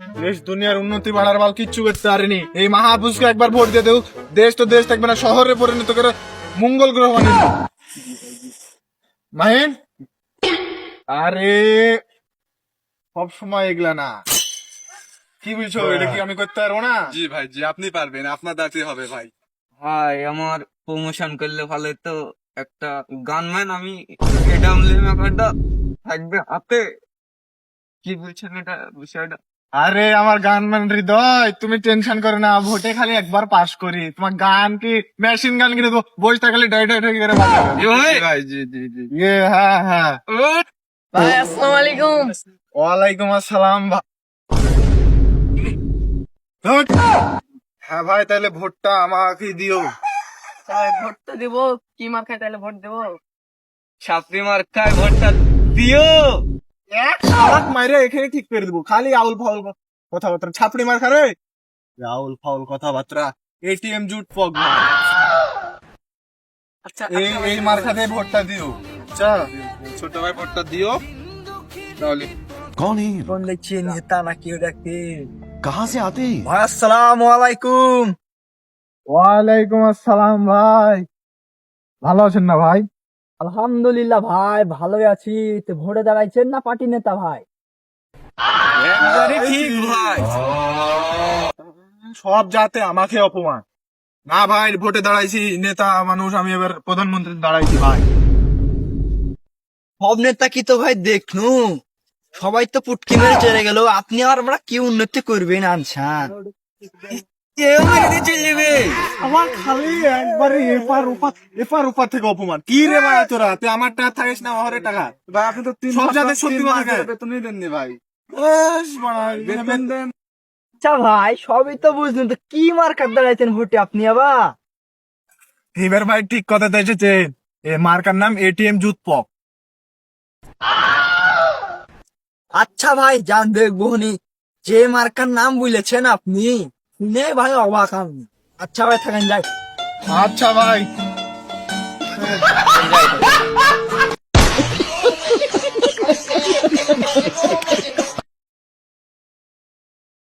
দেশ দুনিয়ার উন্নতি বাড়ার বাল কিচ্ছু করতে পারেনি। এই মাহাপুরুষকে একবার ভোট দিয়ে দেও, দেশ তো দেশ থাকবে না, শহরে পরিণত করে মঙ্গল গ্রহ বানিয়ে দিও। মাহিন, আরে সব সময় এগুলা না, কি বলছো? এটা কি আমি করতে পারবো না? জি ভাই, জি আপনি পারবেন, আপনার দাঁতে হবে ভাই। ভাই আমার প্রমোশন করলে ভালো তো, একটা গানম্যান আমি, এডাম লেমাকাটা থাকবে হাতে। কি বলছেন এটা বিষয়টা? আরে আমার গান মান হৃদয়, তুমি টেনশন করো না, ভোটে খালি একবার পাস করি, তোমার গান কি মেশিন গান কিনে দেবো, বইটা খালি ডাই ডাই ডাই করে বাজাবে। জি ভাই। ভাই জি জি জি। হ্যাঁ হ্যাঁ। ভাই আসসালামু আলাইকুম। ওয়ালাইকুম আসসালাম। ধুৎ। হ্যাঁ ভাই, তাহলে ভোটটা আমাকে দিও। ভাই ভোট তো দিব, কি মার্কায় তাহলে ভোট দেবো? ছাত্রী মার্কায় ভোটটা দিও। এক সারাক মাইরে এখানে ঠিক করে দেবো, খালি আউল ফাউল কথাবার্তা, ছাপড়ি মার খারে আউল ফাউল কথাবার্তা। এটিএম জুট পগ আচ্ছা এই মার খাতে ভোটটা দিও। আচ্ছা ছোট ভাই ভোটটা দিও তাহলে। कौन है ये लोग? কোন দেখছি নেতা নাকি ওটা কি? कहाँ से आते हैं? ভাই আসসালামু আলাইকুম। ওয়ালাইকুম আসসালাম ভাই, ভালো আছেন না ভাই? আলহামদুলিল্লাহ ভাই, ভালোই আছি। তো ভোটে দাঁড়াইছেন না পার্টি নেতা ভাই? একবারে ঠিক ভাই। সব জাতে আমাকে অপমান। না ভাই, ভোটে দাঁড়াইছি নেতা মানুষ, আমি এবার প্রধানমন্ত্রী দাঁড়াইছি ভাই। সব নেতা কি তো ভাই দেখনু, সবাই তো পুটকি মেরে চলে গেল, আপনি আর আমরা কি উন্নতি করবেন আনছান? কেউ মেরে চলবে। আমার খালি একবারে এপার ওপার থেকে অপমান। কি রে ভাই তোরা, তুই আমার টাকা থাকিস না, অহরে টাকা ভাই আপনি তো সব জাতে সত্যি কথা কয়। বেতনই দেননি ভাই। বেশ বাড়া, বেতন দেন। আচ্ছা ভাই, সবই তো বুঝলেন, তো কি মার্কার দাঁড়াইছেন ভোটে আপনি আবার? এবার ভাই ঠিক কথাতে এসেছেন, এ মার্কার নাম এটিএম জুত পক। আচ্ছা ভাই, যান দেখবো নি, যে মার্কার নাম বলেছেন আপনি, শুনে ভাই অবাক আমি। আচ্ছা ভাই থাকেন, যাই। আচ্ছা ভাই।